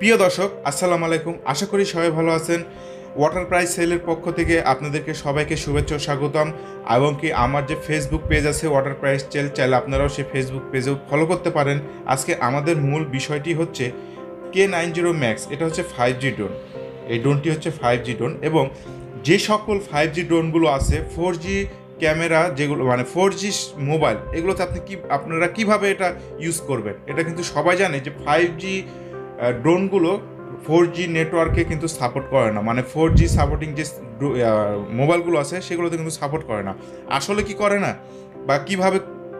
প্রিয় দর্শক আসসালামু আলাইকুম, আশা করি সবাই ভালো আছেন। ওয়াটার প্রাইস সেলের পক্ষ থেকে আপনাদেরকে সবাইকে শুভেচ্ছা ও স্বাগতম। এবং কি আমার যে ফেসবুক পেজ আছে ওয়াটার প্রাইস সেল, চাইলে আপনারাও সেই ফেসবুক পেজেও ফলো করতে পারেন। আজকে আমাদের মূল বিষয়টি হচ্ছে K90 Max। এটা হচ্ছে 5G ড্রোন। এই ড্রোনটি হচ্ছে 5G ড্রোন এবং যে সকল 5G ড্রোনগুলো আছে 4G ক্যামেরা যেগুলো মানে 4G মোবাইল, এগুলোতে আপনারা কিভাবে এটা ইউজ করবেন, এটা কিন্তু সবাই জানে যে 5G ড্রোনগুলো 4G নেটওয়ার্কে কিন্তু সাপোর্ট করে না। মানে 4G সাপোর্টিং যে মোবাইলগুলো আছে সেগুলোতে কিন্তু সাপোর্ট করে না। আসলে কি করে না বা কিভাবে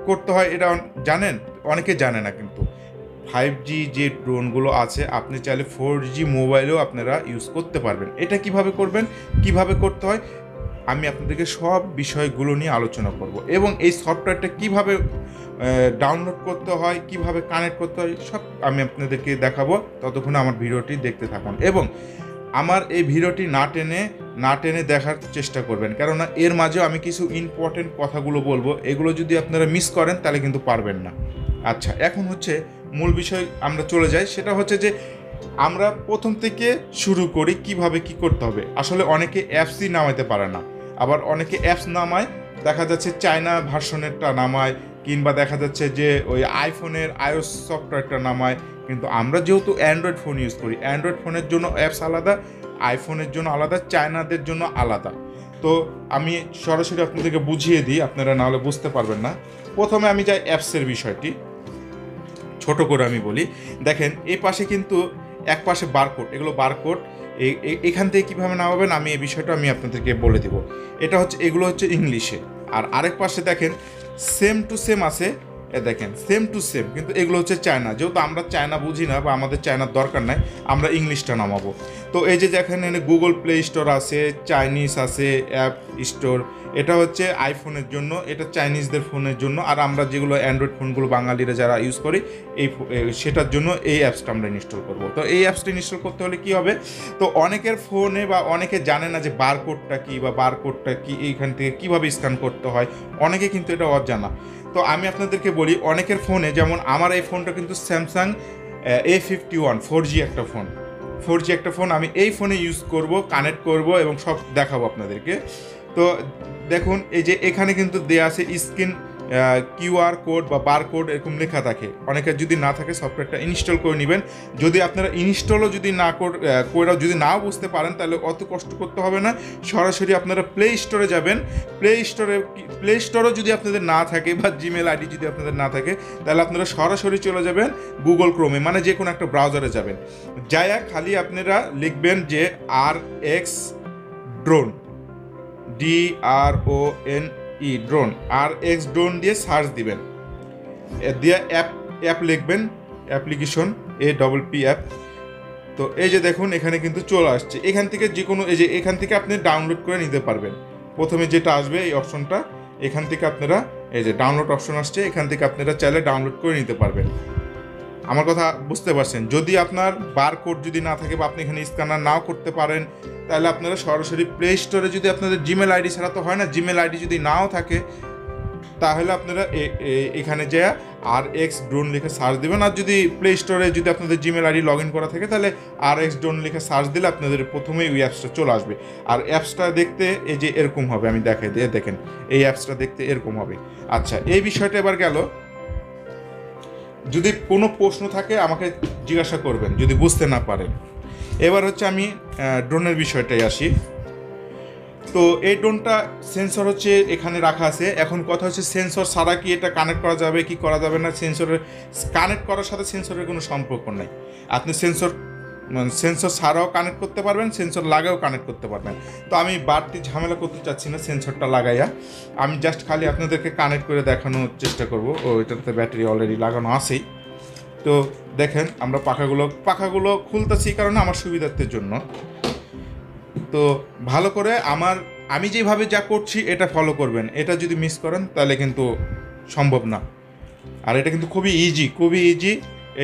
করতে হয় এটা জানেন? অনেকে জানে না। কিন্তু 5G যে ড্রোনগুলো আছে আপনি চাইলে 4G মোবাইলেও আপনারা ইউজ করতে পারবেন। এটা কিভাবে করবেন, কিভাবে করতে হয়, আমি আপনাদেরকে সব বিষয়গুলো নিয়ে আলোচনা করব এবং এই সফটওয়্যারটা কিভাবে ডাউনলোড করতে হয়, কিভাবে কানেক্ট করতে হয়, সব আমি আপনাদেরকে দেখাবো। ততক্ষণে আমার ভিডিওটি দেখতে থাকুন এবং আমার এই ভিডিওটি না টেনে দেখার চেষ্টা করবেন, কেননা এর মাঝেও আমি কিছু ইম্পর্টেন্ট কথাগুলো বলবো। এগুলো যদি আপনারা মিস করেন তাহলে কিন্তু পারবেন না। আচ্ছা, এখন হচ্ছে মূল বিষয় আমরা চলে যাই। সেটা হচ্ছে যে আমরা প্রথম থেকে শুরু করি কিভাবে কি করতে হবে। আসলে অনেকে অ্যাপসই নামাইতে পারে না, আবার অনেকে অ্যাপস নামায় দেখা যাচ্ছে চায়না ভার্সনেরটা নামায়, কিংবা দেখা যাচ্ছে যে ওই আইফোনের iOS সফটওয়্যারটা নামায়। কিন্তু আমরা যেহেতু অ্যান্ড্রয়েড ফোন ইউজ করি, অ্যান্ড্রয়েড ফোনের জন্য অ্যাপস আলাদা, আইফোনের জন্য আলাদা, চায়নাদের জন্য আলাদা। তো আমি সরাসরি আপনাদেরকে বুঝিয়ে দিই, আপনারা নাহলে বুঝতে পারবেন না। প্রথমে আমি যাই অ্যাপসের বিষয়টি, ছোট করে আমি বলি। দেখেন এই পাশে কিন্তু এক পাশে বারকোড, এগুলো বারকোড। এখান থেকে কীভাবে নামাবেন আমি এই বিষয়টা আমি আপনাদেরকে বলে দেব। এটা হচ্ছে, এগুলো হচ্ছে ইংলিশে। আর আরেক পাশে দেখেন সেম টু সেম আছে, দেখেন সেম টু সেম, কিন্তু এগুলো হচ্ছে চায়না। যেহেতু আমরা চায়না বুঝি না বা আমাদের চায়নার দরকার নাই, আমরা ইংলিশটা নামাবো। তো এই যে দেখেন এখানে গুগল প্লে স্টোর আছে, চাইনিজ আছে, অ্যাপ স্টোর। এটা হচ্ছে আইফোনের জন্য, এটা চাইনিজদের ফোনের জন্য। আর আমরা যেগুলো অ্যান্ড্রয়েড ফোনগুলো বাঙালিরা যারা ইউজ করি সেটার জন্য এই অ্যাপসটা আমরা ইনস্টল করব। তো এই অ্যাপসটা ইনস্টল করতে হলে কী হবে, তো অনেকের ফোনে বা অনেকে জানে না যে বারকোডটা কী বা বারকোডটা কী, এইখান থেকে কীভাবে স্ক্যান করতে হয়, অনেকে কিন্তু এটা অজানা। তো আমি আপনাদেরকে বলি, অনেকের ফোনে, যেমন আমার এই ফোনটা কিন্তু স্যামসাং A51 4G একটা ফোন, 4G একটা ফোন। আমি এই ফোনে ইউজ করব, কানেক্ট করব এবং সব দেখাবো আপনাদেরকে। তো দেখুন এই যে এখানে কিন্তু দেয়া আছে স্ক্রিন QR কোড বা বারকোড এরকম লেখা থাকে। অনেকের যদি না থাকে সফটওয়্যারটা ইনস্টল করে নেবেন। যদি আপনারা ইনস্টলও যদি না করে যদি নাও বুঝতে পারেন তাহলে অত কষ্ট করতে হবে না। সরাসরি আপনারা প্লে স্টোরে যাবেন। প্লে স্টোরও যদি আপনাদের না থাকে বা জিমেল আইডি যদি আপনাদের না থাকে তাহলে আপনারা সরাসরি চলে যাবেন গুগল ক্রোমে, মানে যে কোনো একটা ব্রাউজারে যাবেন। যায়া খালি আপনারা লিখবেন যে RX drone, DRONE drone, RX drone দিয়ে সার্চ দিবেন, দিয়ে অ্যাপ লিখবেন, অ্যাপ্লিকেশন APP অ্যাপ। তো এই যে দেখুন এখানে কিন্তু চলে আসছে। এখান থেকে যে কোনো, এই যে এখান থেকে আপনি ডাউনলোড করে নিতে পারবেন। প্রথমে যেটা আসবে এই অপশনটা, এখান থেকে আপনারা এই যে ডাউনলোড অপশন আসছে, এখান থেকে আপনারা চাইলে ডাউনলোড করে নিতে পারবেন। আমার কথা বুঝতে পারছেন? যদি আপনার বারকোড যদি না থাকে বা আপনি এখানে স্ক্যানার নাও করতে পারেন তাহলে আপনারা সরাসরি প্লে স্টোরে, যদি আপনাদের জিমেল আইডি ছাড়া তো হয় না, জিমেল আইডি যদি নাও থাকে তাহলে আপনারা এখানে যে RX ড্রোন লিখে সার্চ দেবেন। আর যদি প্লে স্টোরে যদি আপনাদের জিমেল আইডি লগ ইন করা থাকে তাহলে RX ড্রোন লিখে সার্চ দিলে আপনাদের প্রথমেই ওই অ্যাপসটা চলে আসবে। আর অ্যাপসটা দেখতে এই যে এরকম হবে, আমি দেখাই দিয়ে দেখেন এই অ্যাপসটা দেখতে এরকম হবে। আচ্ছা, এই বিষয়টা এবার গেল। যদি কোনো প্রশ্ন থাকে আমাকে জিজ্ঞাসা করবেন যদি বুঝতে না পারেন। এবার হচ্ছে আমি ড্রোনের বিষয়টাই আসি। তো এই ড্রোনটা সেন্সর হচ্ছে এখানে রাখা আছে। এখন কথা হচ্ছে সেন্সর ছাড়া কি এটা কানেক্ট করা যাবে কি করা যাবে না। সেন্সরের কানেক্ট করার সাথে সেন্সরের কোনো সম্পর্ক নাই। আপনি সেন্সর ছাড়াও কানেক্ট করতে পারবেন, সেন্সর লাগাও কানেক্ট করতে পারবেন। তো আমি বাড়তি ঝামেলা করতে চাচ্ছি না সেন্সরটা লাগাইয়া, আমি জাস্ট খালি আপনাদেরকে কানেক্ট করে দেখানোর চেষ্টা করব। ও এটাতে ব্যাটারি অলরেডি লাগানো আছেই। তো দেখেন আমরা পাখাগুলো খুলতেছি কারণ আমার সুবিধার্থের জন্য। তো ভালো করে আমি যেভাবে যা করছি এটা ফলো করবেন। এটা যদি মিস করেন তাহলে কিন্তু সম্ভব না। আর এটা কিন্তু খুবই ইজি,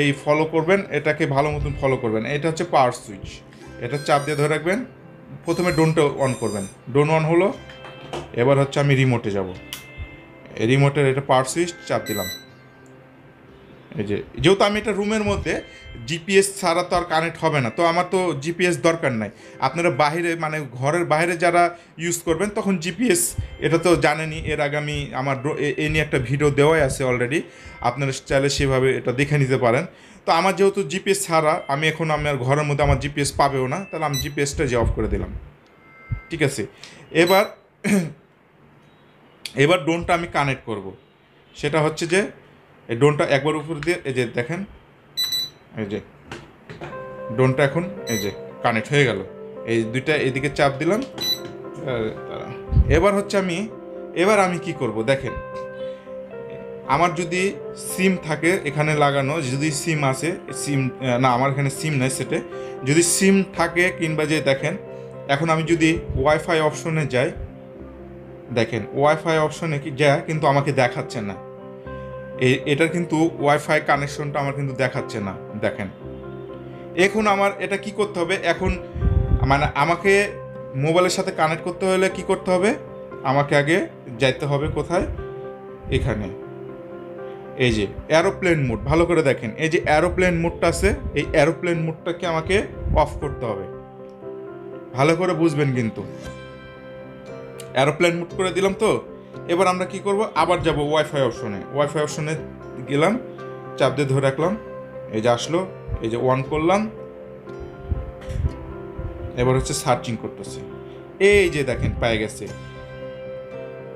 এই ফলো করবেন, এটাকে ভালো মতন ফলো করবেন। এটা হচ্ছে পাওয়ার সুইচ, এটা চাপ দিয়ে ধরে রাখবেন। প্রথমে ড্রোনটা অন করবেন, ড্রোন অন হলো। এবার হচ্ছে আমি রিমোটে যাব, রিমোটের এটা পাওয়ার সুইচ চাপ দিলাম, এই যে যেহেতু আমি এটা রুমের মধ্যে, জিপিএস ছাড়া তো আর কানেক্ট হবে না, তো আমার তো জিপিএস দরকার নাই। আপনারা বাইরে মানে ঘরের বাইরে যারা ইউজ করবেন তখন জিপিএস, এটা তো জানেনই, এর আগে আমি আমার এ নিয়ে একটা ভিডিও দেওয়াই আছে অলরেডি, আপনারা চাইলে সেভাবে এটা দেখে নিতে পারেন। তো আমার যেহেতু জিপিএস ছাড়া আমি এখন আমার ঘরের মধ্যে আমার জিপিএস পাবেও না, তাহলে আমি জিপিএসটা যে অফ করে দিলাম। ঠিক আছে, এবার এবার ড্রোনটা আমি কানেক্ট করব। সেটা হচ্ছে যে এই ড্রোনটা একবার উপর দিয়ে এই যে দেখেন, এই যে ড্রোনটা এখন এই যে কানেক্ট হয়ে গেল। এই দুইটা এদিকে চাপ দিলাম। এবার হচ্ছে এবার আমি কি করব দেখেন, আমার যদি সিম থাকে এখানে লাগানো, যদি সিম আছে, সিম না আমার এখানে সিম নাই সেটে, যদি সিম থাকে কিংবা যে দেখেন এখন আমি যদি ওয়াইফাই অপশনে যাই, দেখেন ওয়াইফাই অপশনে কি যায় কিন্তু আমাকে দেখাচ্ছে না, এটার কিন্তু ওয়াইফাই কানেকশনটা আমার কিন্তু দেখাচ্ছে না। দেখেন এখন আমার এটা কি করতে হবে, এখন মানে আমাকে মোবাইলের সাথে কানেক্ট করতে হলে কি করতে হবে, আমাকে আগে যাইতে হবে কোথায়, এখানে এই যে এরোপ্লেন মোড, ভালো করে দেখেন এই যে এরোপ্লেন মোডটা আছে, এই এরোপ্লেন মোডটাকে আমাকে অফ করতে হবে, ভালো করে বুঝবেন কিন্তু। এরোপ্লেন মোড করে দিলাম। তো এবার আমরা কি করব, আবার যাব ওয়াইফাই অপশনে, ওয়াইফাই অপশনে গেলাম, চাপ দিয়ে ধরে রাখলাম, এই যে আসলো, এই যে অন করলাম, এবার হচ্ছে সার্চিং করতেছে, এই যে দেখেন পেয়ে গেছে,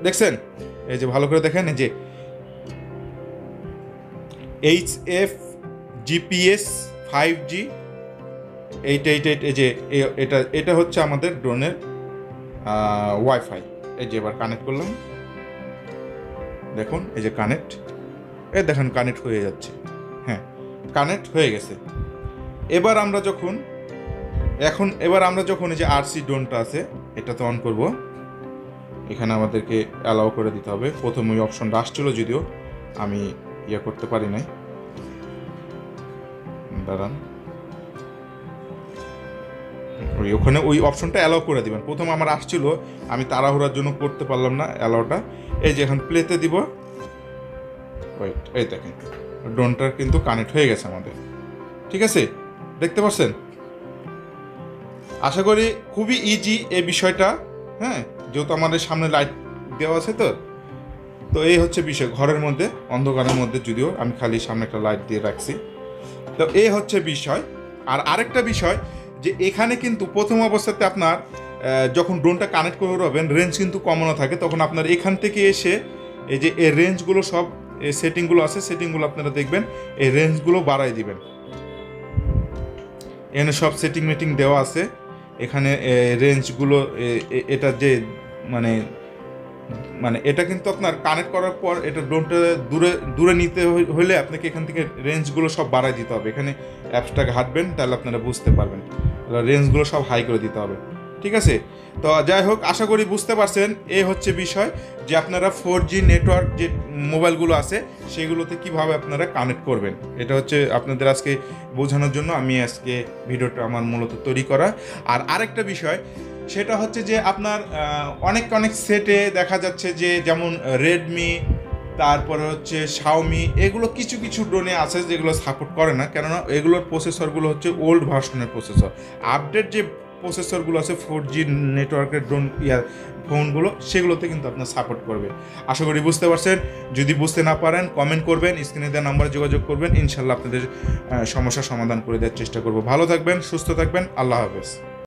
দেখছেন এই যে ভালো করে দেখেন, এই যে HF GPS 5G 888, এই যে এটা হচ্ছে আমাদের ড্রোনের ওয়াইফাই। এই যে এবার কানেক্ট করলাম, দেখুন এই যে কানেক্ট, এই দেখেন কানেক্ট হয়ে যাচ্ছে, হ্যাঁ কানেক্ট হয়ে গেছে। এবার আমরা যখন এই যে RC ড্রোনটা আছে এটাতে অন করব, এখানে আমাদেরকে অ্যালাউ করে দিতে হবে। প্রথম ওই অপশনটা আসছিল, যদিও আমি করতে পারি নাই, দাঁড়ান, ওখানে ওই অপশনটা অ্যালাউ করে দিবেন। প্রথম আমার আসছিল, আমি তাড়াহুড়ার জন্য করতে পারলাম না অ্যালাউটা। এই যে এখন প্লেতে দিব, ওয়েট, এই দেখেন ড্রোনটার কিন্তু কানেক্ট হয়ে গেছে আমাদের। ঠিক আছে, দেখতে পাচ্ছেন? আশা করি খুবই ইজি এই বিষয়টা, হ্যাঁ, যেহেতু আমাদের সামনে লাইট দেওয়া আছে। তো এই হচ্ছে বিষয়, ঘরের মধ্যে অন্ধকারের মধ্যে, যদিও আমি খালি সামনে একটা লাইট দিয়ে রাখছি। তো এই হচ্ছে বিষয়। আর আরেকটা বিষয় যে এখানে কিন্তু প্রথম অবস্থাতে আপনার যখন ড্রোনটা কানেক্ট করবেন রেঞ্জ কিন্তু কমানো থাকে, তখন আপনার এখান থেকে এসে এই যে এই রেঞ্জগুলো সব সেটিংগুলো আছে, সেটিংগুলো আপনারা দেখবেন, এই রেঞ্জগুলো বাড়াই দিবেন। এখানে সব সেটিং মিটিং দেওয়া আছে, এখানে রেঞ্জগুলো এটা যে মানে এটা কিন্তু আপনার কানেক্ট করার পর এটা ড্রোনটা দূরে নিতে হলে আপনাকে এখান থেকে রেঞ্জগুলো সব বাড়াই দিতে হবে। এখানে অ্যাপসটা ঘাটবেন তাহলে আপনারা বুঝতে পারবেন, রেঞ্জগুলো সব হাই করে দিতে হবে। ঠিক আছে, তো যাই হোক, আশা করি বুঝতে পারছেন। এই হচ্ছে বিষয় যে আপনারা 4G নেটওয়ার্ক যে মোবাইলগুলো আছে সেগুলোতে কিভাবে আপনারা কানেক্ট করবেন, এটা হচ্ছে আপনাদের আজকে বোঝানোর জন্য আমি আজকে ভিডিওটা আমার মূলত তৈরি করা। আর আরেকটা বিষয় সেটা হচ্ছে যে আপনার অনেক সেটে দেখা যাচ্ছে যে যেমন রেডমি, তারপরে হচ্ছে শাওমি, এগুলো কিছু ড্রোনে আছে যেগুলো সাপোর্ট করে না, কেননা এগুলোর প্রসেসরগুলো হচ্ছে ওল্ড ভার্সনের প্রসেসর। আপডেট যে প্রসেসরগুলো আছে 4G নেটওয়ার্কের ড্রোন ফোনগুলো, সেগুলোতে কিন্তু আপনার সাপোর্ট করবে। আশা করি বুঝতে পারছেন। যদি বুঝতে না পারেন কমেন্ট করবেন, স্ক্রিনে দেওয়া নাম্বারে যোগাযোগ করবেন, ইনশাল্লাহ আপনাদের সমস্যার সমাধান করে দেওয়ার চেষ্টা করব। ভালো থাকবেন, সুস্থ থাকবেন, আল্লাহ হাফেজ।